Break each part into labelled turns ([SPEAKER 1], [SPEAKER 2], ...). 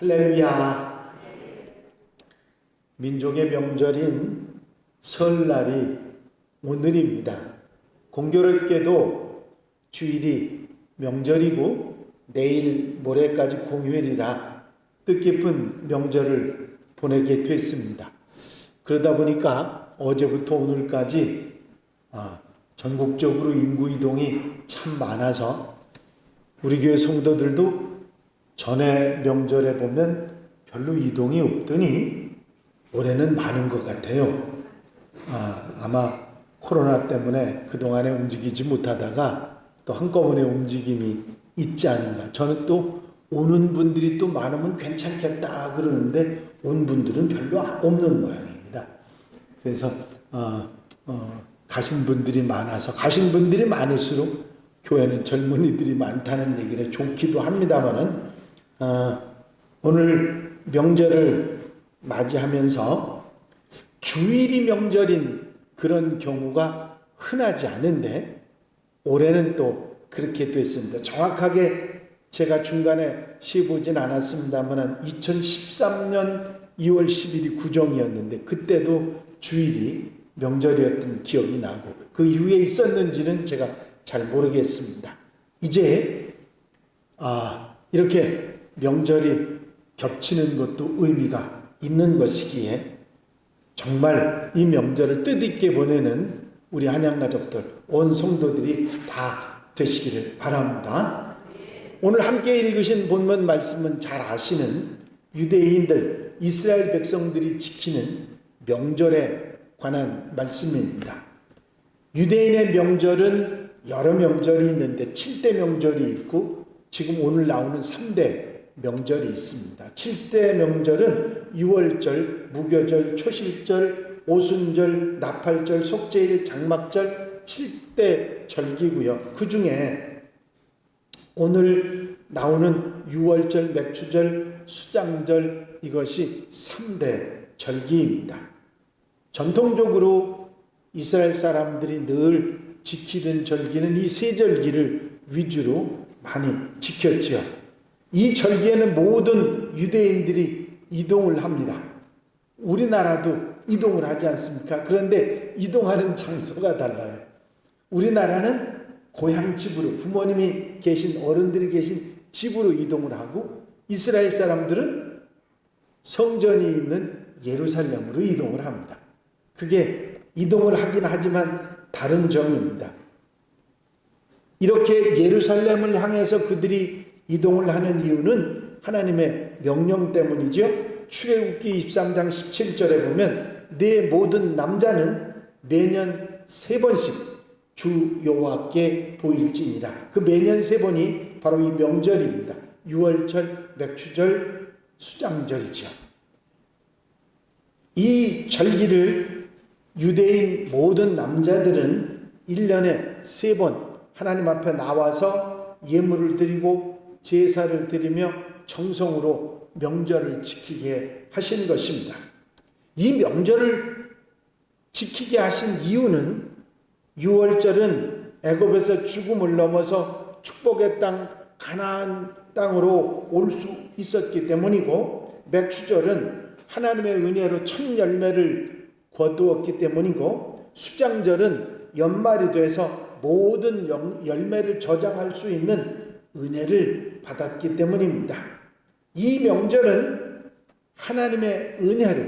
[SPEAKER 1] 할렐루야. 민족의 명절인 설날이 오늘입니다. 공교롭게도 주일이 명절이고 내일 모레까지 공휴일이라 뜻깊은 명절을 보내게 됐습니다. 그러다 보니까 어제부터 오늘까지 전국적으로 인구 이동이 참 많아서 우리 교회 성도들도 전에 명절에 보면 별로 이동이 없더니 올해는 많은 것 같아요. 아마 코로나 때문에 그동안에 움직이지 못하다가 또 한꺼번에 움직임이 있지 않은가. 저는 또 오는 분들이 또 많으면 괜찮겠다 그러는데 온 분들은 별로 없는 모양입니다. 그래서 가신 분들이 많아서, 가신 분들이 많을수록 교회는 젊은이들이 많다는 얘기를 좋기도 합니다만은 오늘 명절을 맞이하면서 주일이 명절인 그런 경우가 흔하지 않은데 올해는 또 그렇게 됐습니다. 정확하게 제가 중간에 시보진 않았습니다만 2013년 2월 10일이 구정이었는데 그때도 주일이 명절이었던 기억이 나고 그 이후에 있었는지는 제가 잘 모르겠습니다. 이제 이렇게 명절이 겹치는 것도 의미가 있는 것이기에 정말 이 명절을 뜻있게 보내는 우리 한양가족들, 온 성도들이 다 되시기를 바랍니다. 오늘 함께 읽으신 본문 말씀은 잘 아시는 유대인들, 이스라엘 백성들이 지키는 명절에 관한 말씀입니다. 유대인의 명절은 여러 명절이 있는데 7대 명절이 있고 지금 오늘 나오는 3대 명절이 있습니다. 7대 명절은 유월절, 무교절, 초실절, 오순절, 나팔절, 속죄일, 장막절 7대 절기고요. 그 중에 오늘 나오는 유월절, 맥추절, 수장절 이것이 3대 절기입니다. 전통적으로 이스라엘 사람들이 늘 지키던 절기는 이 세 절기를 위주로 많이 지켰죠. 이 절기에는 모든 유대인들이 이동을 합니다. 우리나라도 이동을 하지 않습니까? 그런데 이동하는 장소가 달라요. 우리나라는 고향 집으로, 부모님이 계신, 어른들이 계신 집으로 이동을 하고 이스라엘 사람들은 성전이 있는 예루살렘으로 이동을 합니다. 그게 이동을 하긴 하지만 다른 점입니다. 이렇게 예루살렘을 향해서 그들이 이동을 하는 이유는 하나님의 명령 때문이죠. 출애굽기 23장 17절에 보면 내 모든 남자는 매년 3번씩 주 여호와께 보일지니라. 그 매년 3번이 바로 이 명절입니다. 유월절, 맥추절, 수장절이죠. 이 절기를 유대인 모든 남자들은 1년에 3번 하나님 앞에 나와서 예물을 드리고 제사를 드리며 정성으로 명절을 지키게 하신 것입니다. 이 명절을 지키게 하신 이유는 유월절은 애굽에서 죽음을 넘어서 축복의 땅 가나안 땅으로 올 수 있었기 때문이고, 맥추절은 하나님의 은혜로 첫 열매를 거두었기 때문이고, 수장절은 연말이 돼서 모든 열매를 저장할 수 있는 은혜를 받았기 때문입니다. 이 명절은 하나님의 은혜로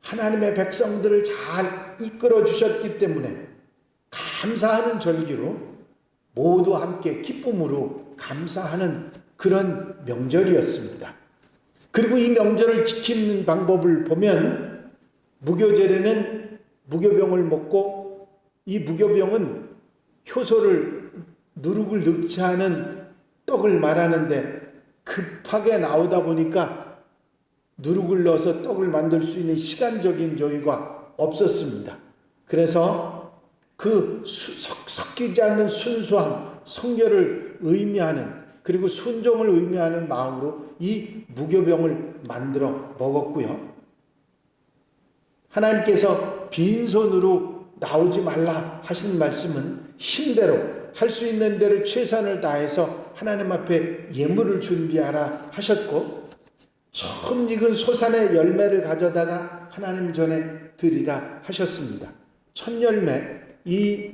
[SPEAKER 1] 하나님의 백성들을 잘 이끌어 주셨기 때문에 감사하는 절기로 모두 함께 기쁨으로 감사하는 그런 명절이었습니다. 그리고 이 명절을 지키는 방법을 보면 무교절에는 무교병을 먹고, 이 무교병은 효소를 누룩을 넣지 않은 떡을 말하는데 급하게 나오다 보니까 누룩을 넣어서 떡을 만들 수 있는 시간적인 여유가 없었습니다. 그래서 그 섞이지 않는 순수함, 성결을 의미하는, 그리고 순종을 의미하는 마음으로 이 무교병을 만들어 먹었고요. 하나님께서 빈손으로 나오지 말라 하신 말씀은 힘대로 할 수 있는 대로 최선을 다해서 하나님 앞에 예물을 준비하라 하셨고, 처음 익은 소산의 열매를 가져다가 하나님 전에 드리라 하셨습니다. 첫 열매, 이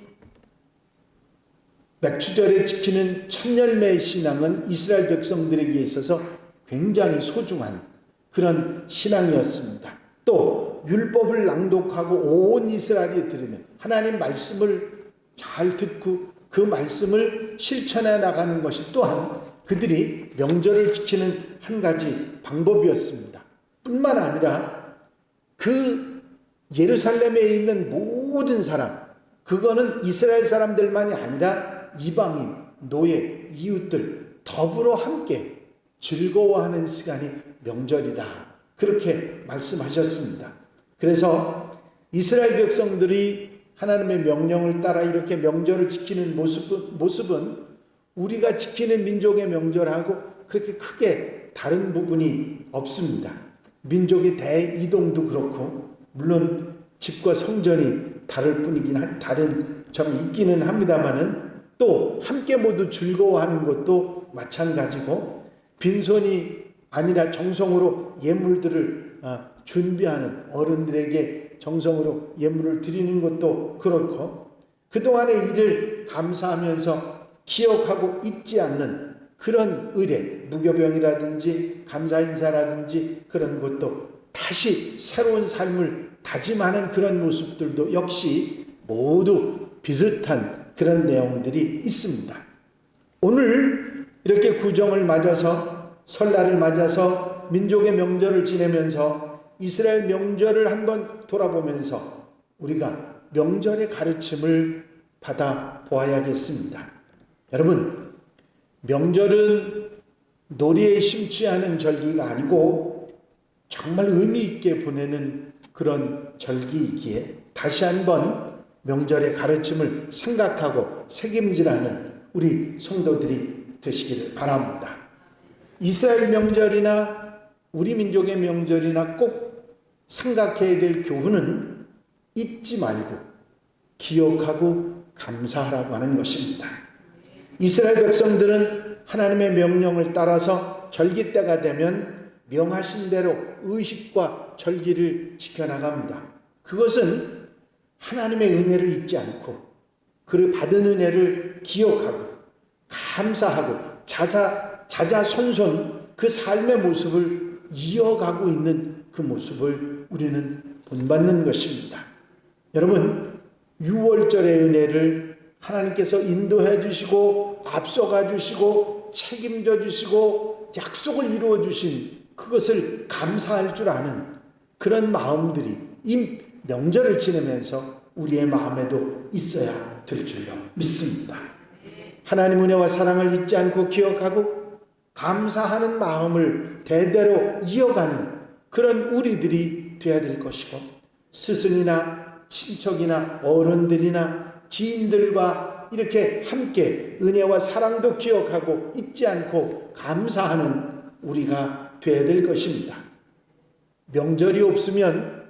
[SPEAKER 1] 맥추절에 지키는 첫 열매의 신앙은 이스라엘 백성들에게 있어서 굉장히 소중한 그런 신앙이었습니다. 또 율법을 낭독하고 온 이스라엘이 들으며 하나님 말씀을 잘 듣고 그 말씀을 실천해 나가는 것이 또한 그들이 명절을 지키는 한 가지 방법이었습니다. 뿐만 아니라 그 예루살렘에 있는 모든 사람, 그거는 이스라엘 사람들만이 아니라 이방인, 노예, 이웃들 더불어 함께 즐거워하는 시간이 명절이다, 그렇게 말씀하셨습니다. 그래서 이스라엘 백성들이 하나님의 명령을 따라 이렇게 명절을 지키는 모습은 우리가 지키는 민족의 명절하고 그렇게 크게 다른 부분이 없습니다. 민족의 대이동도 그렇고, 물론 집과 성전이 다를 뿐이긴 다른 점이 있기는 합니다만은, 또 함께 모두 즐거워하는 것도 마찬가지고, 빈손이 아니라 정성으로 예물들을 준비하는 어른들에게 정성으로 예물을 드리는 것도 그렇고, 그동안의 일을 감사하면서 기억하고 잊지 않는 그런 의례, 무교병이라든지 감사 인사라든지 그런 것도 다시 새로운 삶을 다짐하는 그런 모습들도 역시 모두 비슷한 그런 내용들이 있습니다. 오늘 이렇게 구정을 맞아서, 설날을 맞아서 민족의 명절을 지내면서 이스라엘 명절을 한번 돌아보면서 우리가 명절의 가르침을 받아 보아야겠습니다. 여러분, 명절은 놀이에 심취하는 절기가 아니고 정말 의미 있게 보내는 그런 절기이기에 다시 한번 명절의 가르침을 생각하고 책임지라는 우리 성도들이 되시기를 바랍니다. 이스라엘 명절이나 우리 민족의 명절이나 꼭 생각해야 될 교훈은 잊지 말고 기억하고 감사하라고 하는 것입니다. 이스라엘 백성들은 하나님의 명령을 따라서 절기 때가 되면 명하신 대로 의식과 절기를 지켜나갑니다. 그것은 하나님의 은혜를 잊지 않고 그를 받은 은혜를 기억하고 감사하고 자자손손 그 삶의 모습을 이어가고 있는 그 모습을 우리는 본받는 것입니다. 여러분, 6월절의 은혜를 하나님께서 인도해 주시고 앞서가 주시고 책임져 주시고 약속을 이루어 주신 그것을 감사할 줄 아는 그런 마음들이 이 명절을 지내면서 우리의 마음에도 있어야 될 줄로 믿습니다. 하나님 은혜와 사랑을 잊지 않고 기억하고 감사하는 마음을 대대로 이어가는 그런 우리들이 되어야 될 것이고, 스승이나 친척이나 어른들이나 지인들과 이렇게 함께 은혜와 사랑도 기억하고 잊지 않고 감사하는 우리가 되어야 될 것입니다. 명절이 없으면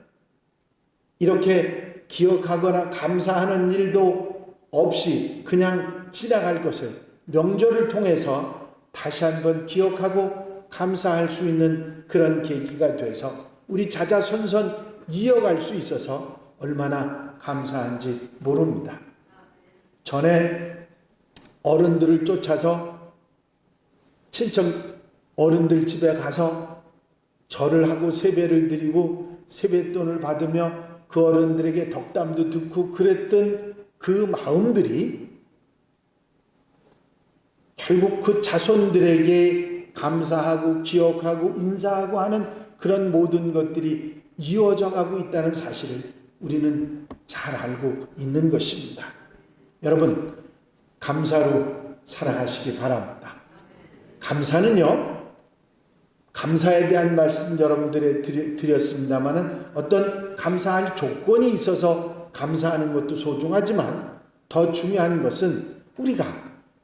[SPEAKER 1] 이렇게 기억하거나 감사하는 일도 없이 그냥 지나갈 것을 명절을 통해서 다시 한번 기억하고 감사할 수 있는 그런 계기가 돼서 우리 자자손손 이어갈 수 있어서 얼마나 감사한지 모릅니다. 전에 어른들을 쫓아서 친척 어른들 집에 가서 절을 하고 세배를 드리고 세뱃돈을 받으며 그 어른들에게 덕담도 듣고 그랬던 그 마음들이 결국 그 자손들에게 감사하고 기억하고 인사하고 하는 그런 모든 것들이 이어져 가고 있다는 사실을 우리는 잘 알고 있는 것입니다. 여러분, 감사로 살아가시기 바랍니다. 감사는요, 감사에 대한 말씀 여러분들에 드렸습니다마는 어떤 감사할 조건이 있어서 감사하는 것도 소중하지만 더 중요한 것은 우리가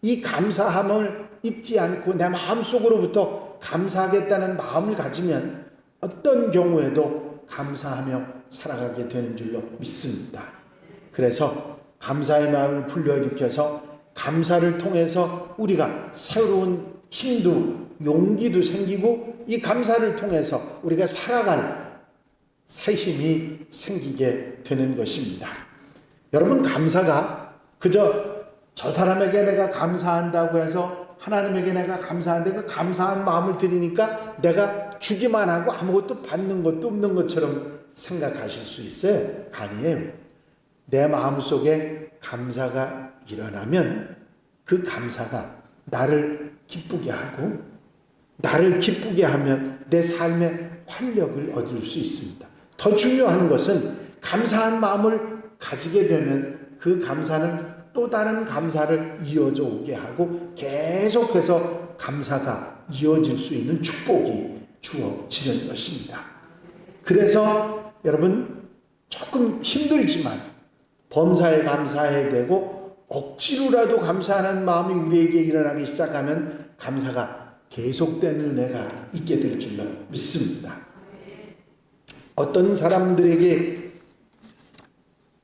[SPEAKER 1] 이 감사함을 잊지 않고 내 마음속으로부터 감사하겠다는 마음을 가지면 어떤 경우에도 감사하며 살아가게 되는 줄로 믿습니다. 그래서 감사의 마음을 불러일으켜서 감사를 통해서 우리가 새로운 힘도 용기도 생기고 이 감사를 통해서 우리가 살아갈 새 힘이 생기게 되는 것입니다. 여러분, 감사가 그저 저 사람에게 내가 감사한다고 해서 하나님에게 내가 감사한데 그 감사한 마음을 드리니까 내가 주기만 하고 아무것도 받는 것도 없는 것처럼 생각하실 수 있어요. 아니에요. 내 마음속에 감사가 일어나면 그 감사가 나를 기쁘게 하고 나를 기쁘게 하면 내 삶에 활력을 얻을 수 있습니다. 더 중요한 것은 감사한 마음을 가지게 되면 그 감사는 또 다른 감사를 이어져 오게 하고 계속해서 감사가 이어질 수 있는 축복이 주어지는 것입니다. 그래서 여러분, 조금 힘들지만 범사에 감사해야 되고 억지로라도 감사하는 마음이 우리에게 일어나기 시작하면 감사가 계속되는 은혜가 있게 될 줄로 믿습니다. 어떤 사람들에게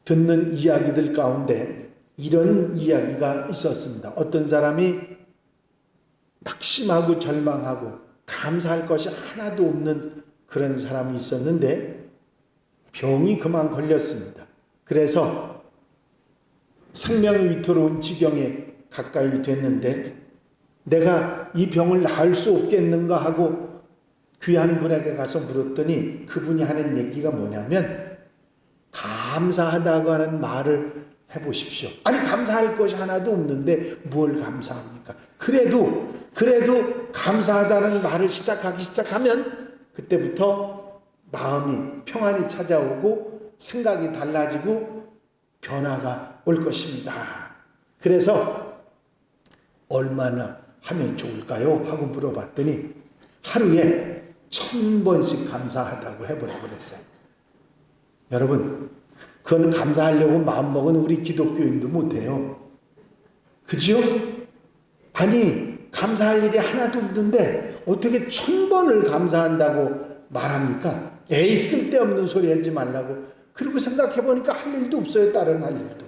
[SPEAKER 1] 듣는 이야기들 가운데 이런 이야기가 있었습니다. 어떤 사람이 낙심하고 절망하고 감사할 것이 하나도 없는 그런 사람이 있었는데 병이 그만 걸렸습니다. 그래서 생명이 위태로운 지경에 가까이 됐는데 내가 이 병을 나을 수 없겠는가 하고 귀한 분에게 가서 물었더니 그분이 하는 얘기가 뭐냐면 감사하다고 하는 말을 해보십시오. 아니, 감사할 것이 하나도 없는데 뭘 감사합니까? 그래도 감사하다는 말을 시작하면 그때부터 마음이 평안이 찾아오고 생각이 달라지고 변화가 올 것입니다. 그래서 얼마나 하면 좋을까요? 하고 물어봤더니 하루에 1000번씩 감사하다고 해보라고 그랬어요. 여러분, 그거는 감사하려고 마음먹은 우리 기독교인도 못해요. 그죠? 아니, 감사할 일이 하나도 없는데 어떻게 1000번을 감사한다고 말합니까? 에이, 쓸데없는 소리 하지 말라고. 그리고 생각해보니까 할 일도 없어요. 다른 할 일도.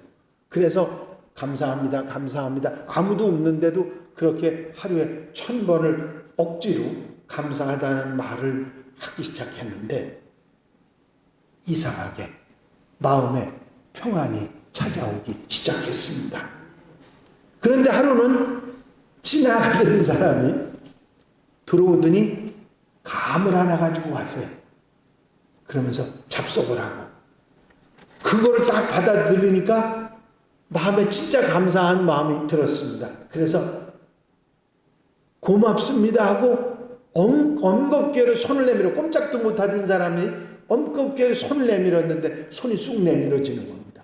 [SPEAKER 1] 그래서 감사합니다, 감사합니다. 아무도 없는데도 그렇게 하루에 1000번을 억지로 감사하다는 말을 하기 시작했는데 이상하게 마음에 평안이 찾아오기 시작했습니다. 그런데 하루는 지나가던 사람이 들어오더니 감을 하나 가지고 왔어요. 그러면서 잡숴을 하고 그거를 딱 받아들이니까 마음에 진짜 감사한 마음이 들었습니다. 그래서 고맙습니다 하고 엄겁게로 손을 내밀어 꼼짝도 못하던 사람이 엄겁게 손을 내밀었는데 손이 쑥 내밀어지는 겁니다.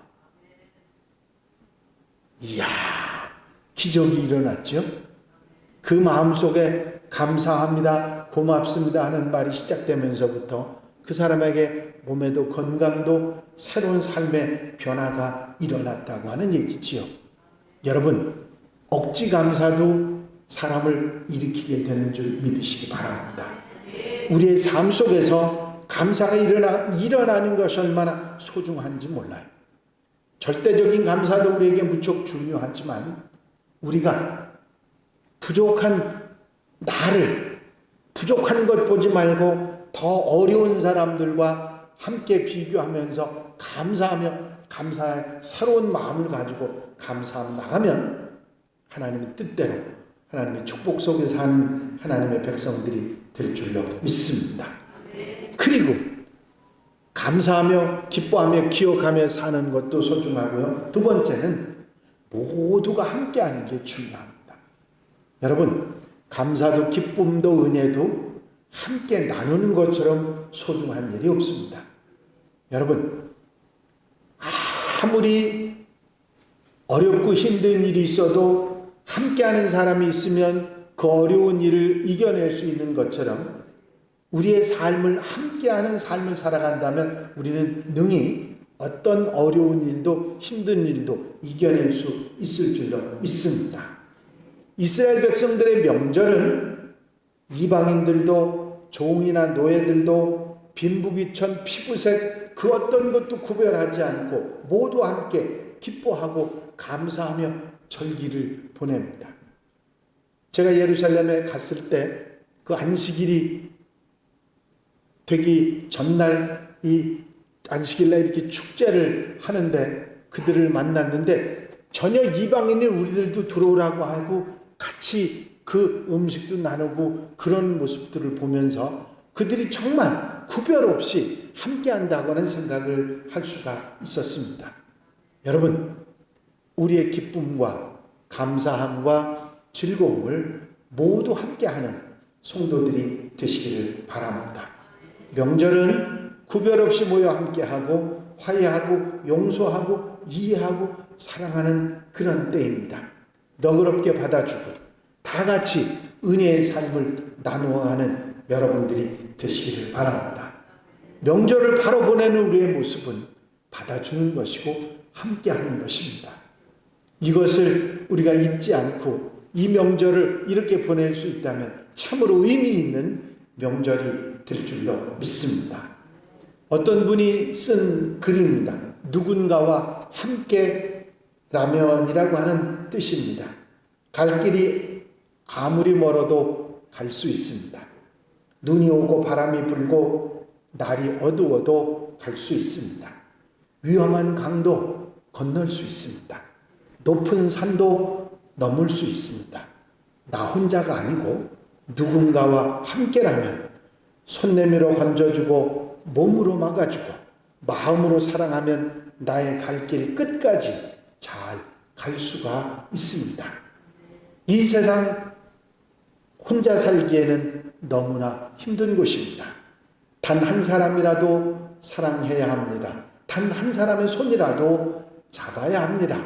[SPEAKER 1] 이야, 기적이 일어났죠. 그 마음속에 감사합니다, 고맙습니다 하는 말이 시작되면서부터 그 사람에게 몸에도 건강도 새로운 삶의 변화가 일어났다고 하는 얘기지요. 여러분, 억지 감사도 사람을 일으키게 되는 줄 믿으시기 바랍니다. 우리의 삶 속에서 감사가 일어나는 것이 얼마나 소중한지 몰라요. 절대적인 감사도 우리에게 무척 중요하지만 우리가 부족한 나를 부족한 것 보지 말고 더 어려운 사람들과 함께 비교하면서 감사하며 감사의 새로운 마음을 가지고 감사하며 나가면 하나님의 뜻대로 하나님의 축복 속에 사는 하나님의 백성들이 될 줄로 믿습니다. 그리고 감사하며 기뻐하며 기억하며 사는 것도 소중하고요. 두 번째는 모두가 함께하는 게 중요합니다. 여러분, 감사도 기쁨도 은혜도 함께 나누는 것처럼 소중한 일이 없습니다. 여러분, 아무리 어렵고 힘든 일이 있어도 함께하는 사람이 있으면 그 어려운 일을 이겨낼 수 있는 것처럼 우리의 삶을 함께하는 삶을 살아간다면 우리는 능히 어떤 어려운 일도 힘든 일도 이겨낼 수 있을 줄로 믿습니다. 이스라엘 백성들의 명절은 이방인들도 종이나 노예들도 빈부귀천 피부색 그 어떤 것도 구별하지 않고 모두 함께 기뻐하고 감사하며 절기를 보냅니다. 제가 예루살렘에 갔을 때 그 안식일이 되기 전날 이 안식일날 이렇게 축제를 하는데 그들을 만났는데 전혀 이방인인 우리들도 들어오라고 하고 같이 그 음식도 나누고 그런 모습들을 보면서 그들이 정말 구별 없이 함께한다고 하는 생각을 할 수가 있었습니다. 여러분, 우리의 기쁨과 감사함과 즐거움을 모두 함께하는 성도들이 되시기를 바랍니다. 명절은 구별 없이 모여 함께하고 화해하고 용서하고 이해하고 사랑하는 그런 때입니다. 너그럽게 받아주고 다 같이 은혜의 삶을 나누어가는 여러분들이 되시기를 바랍니다. 명절을 바로 보내는 우리의 모습은 받아주는 것이고 함께하는 것입니다. 이것을 우리가 잊지 않고 이 명절을 이렇게 보낼 수 있다면 참으로 의미 있는 명절이 될 줄로 믿습니다. 어떤 분이 쓴 글입니다. 누군가와 함께 라면이라고 하는 뜻입니다. 갈 길이 아무리 멀어도 갈 수 있습니다. 눈이 오고 바람이 불고 날이 어두워도 갈 수 있습니다. 위험한 강도 건널 수 있습니다. 높은 산도 넘을 수 있습니다. 나 혼자가 아니고 누군가와 함께라면 손 내밀어 건져주고 몸으로 막아주고 마음으로 사랑하면 나의 갈 길 끝까지 잘 갈 수가 있습니다. 이 세상 혼자 살기에는 너무나 힘든 곳입니다. 단 한 사람이라도 사랑해야 합니다. 단 한 사람의 손이라도 잡아야 합니다.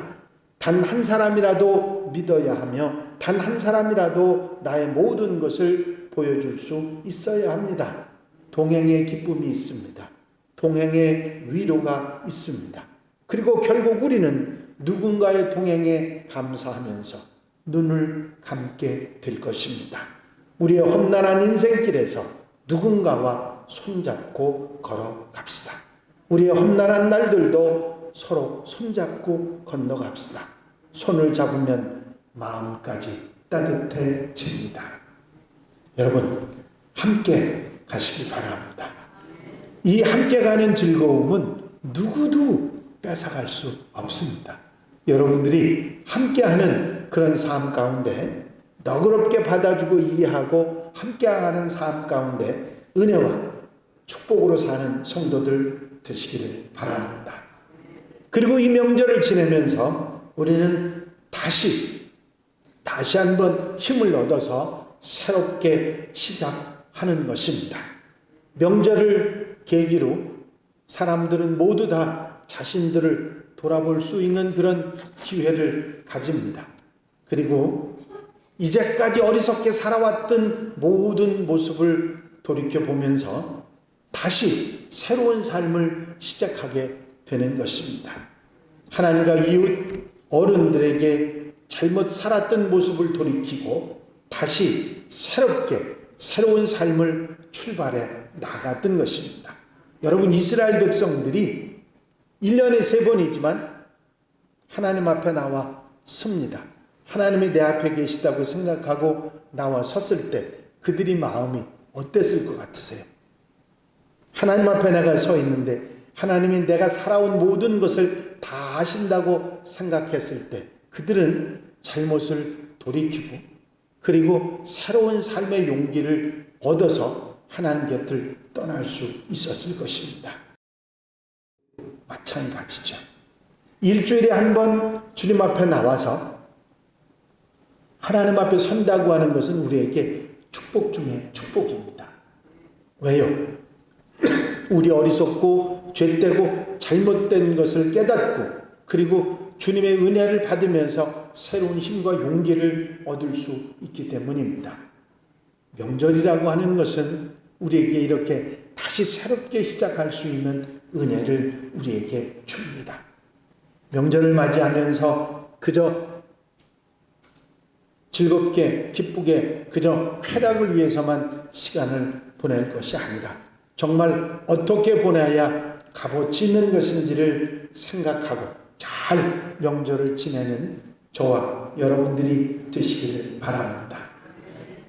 [SPEAKER 1] 단 한 사람이라도 믿어야 하며 단 한 사람이라도 나의 모든 것을 보여줄 수 있어야 합니다. 동행의 기쁨이 있습니다. 동행의 위로가 있습니다. 그리고 결국 우리는 누군가의 동행에 감사하면서 눈을 감게 될 것입니다. 우리의 험난한 인생길에서 누군가와 손잡고 걸어갑시다. 우리의 험난한 날들도 서로 손잡고 건너갑시다. 손을 잡으면 마음까지 따뜻해집니다. 여러분, 함께 가시기 바랍니다. 이 함께 가는 즐거움은 누구도 뺏어갈 수 없습니다. 여러분들이 함께하는 그런 삶 가운데 너그럽게 받아주고 이해하고 함께하는 삶 가운데 은혜와 축복으로 사는 성도들 되시기를 바랍니다. 그리고 이 명절을 지내면서 우리는 다시 한번 힘을 얻어서 새롭게 시작하는 것입니다. 명절을 계기로 사람들은 모두 다 자신들을 돌아볼 수 있는 그런 기회를 가집니다. 그리고 이제까지 어리석게 살아왔던 모든 모습을 돌이켜보면서 다시 새로운 삶을 시작하게 되는 것입니다. 하나님과 이웃 어른들에게 잘못 살았던 모습을 돌이키고 다시 새롭게 새로운 삶을 출발해 나갔던 것입니다. 여러분, 이스라엘 백성들이 1년에 3번이지만 하나님 앞에 나와 섭니다. 하나님이 내 앞에 계시다고 생각하고 나와 섰을 때 그들이 마음이 어땠을 것 같으세요? 하나님 앞에 내가 서 있는데 하나님이 내가 살아온 모든 것을 다 아신다고 생각했을 때 그들은 잘못을 돌이키고 그리고 새로운 삶의 용기를 얻어서 하나님 곁을 떠날 수 있었을 것입니다. 마찬가지죠. 일주일에 한 번 주님 앞에 나와서 하나님 앞에 선다고 하는 것은 우리에게 축복 중에 축복입니다. 왜요? 우리 어리석고 죄되고 잘못된 것을 깨닫고 그리고 주님의 은혜를 받으면서 새로운 힘과 용기를 얻을 수 있기 때문입니다. 명절이라고 하는 것은 우리에게 이렇게 다시 새롭게 시작할 수 있는 은혜를 우리에게 줍니다. 명절을 맞이하면서 그저 즐겁게 기쁘게 그저 쾌락을 위해서만 시간을 보낼 것이 아니라 정말 어떻게 보내야 값어치 있는 것인지를 생각하고 잘 명절을 지내는 저와 여러분들이 되시기를 바랍니다.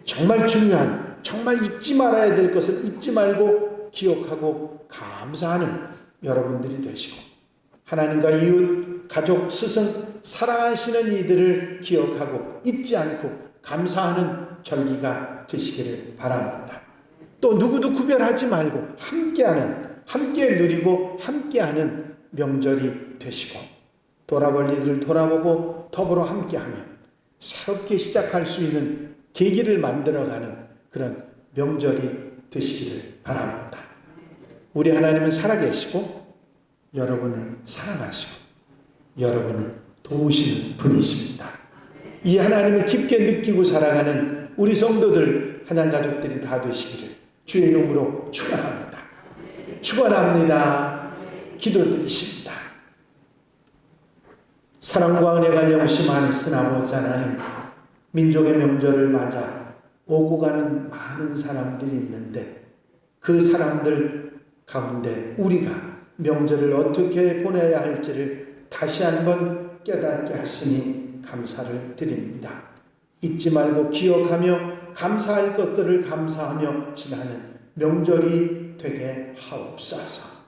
[SPEAKER 1] 정말 중요한, 정말 잊지 말아야 될 것을 잊지 말고 기억하고 감사하는 여러분들이 되시고, 하나님과 이웃, 가족, 스승, 사랑하시는 이들을 기억하고 잊지 않고 감사하는 절기가 되시기를 바랍니다. 또 누구도 구별하지 말고 함께 누리고 함께하는 명절이 되시고, 돌아볼 일을 돌아보고 더불어 함께하며 새롭게 시작할 수 있는 계기를 만들어가는 그런 명절이 되시기를 바랍니다. 우리 하나님은 살아계시고 여러분을 사랑하시고 여러분을 도우시는 분이십니다. 이 하나님을 깊게 느끼고 살아가는 우리 성도들, 하나님 가족들이 다 되시기를 주의 이름으로 축원합니다. 축원합니다. 기도드리십니다. 사랑과 은혜가 영심하시는 아버지 하나님, 민족의 명절을 맞아 오고 가는 많은 사람들이 있는데 그 사람들 가운데 우리가 명절을 어떻게 보내야 할지를 다시 한번 깨닫게 하시니 감사를 드립니다. 잊지 말고 기억하며 감사할 것들을 감사하며 지나는 명절이 되게 하옵소서.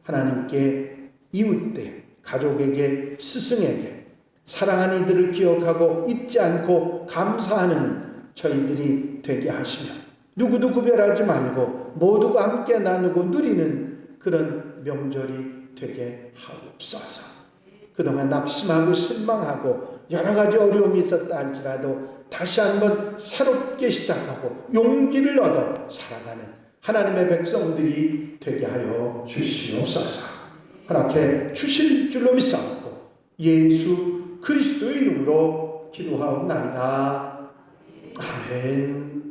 [SPEAKER 1] 하나님께 이웃들, 가족에게, 스승에게 사랑하는 이들을 기억하고 잊지 않고 감사하는 저희들이 되게 하시며, 누구도 구별하지 말고 모두가 함께 나누고 누리는 그런 명절이 되게 하옵소서. 그동안 낙심하고 실망하고 여러 가지 어려움이 있었다 할지라도 다시 한번 새롭게 시작하고 용기를 얻어 살아가는 하나님의 백성들이 되게 하여 주시옵소서. 허락해 주실 줄로 믿사옵고 예수 그리스도의 이름으로 기도하옵나이다. 아멘.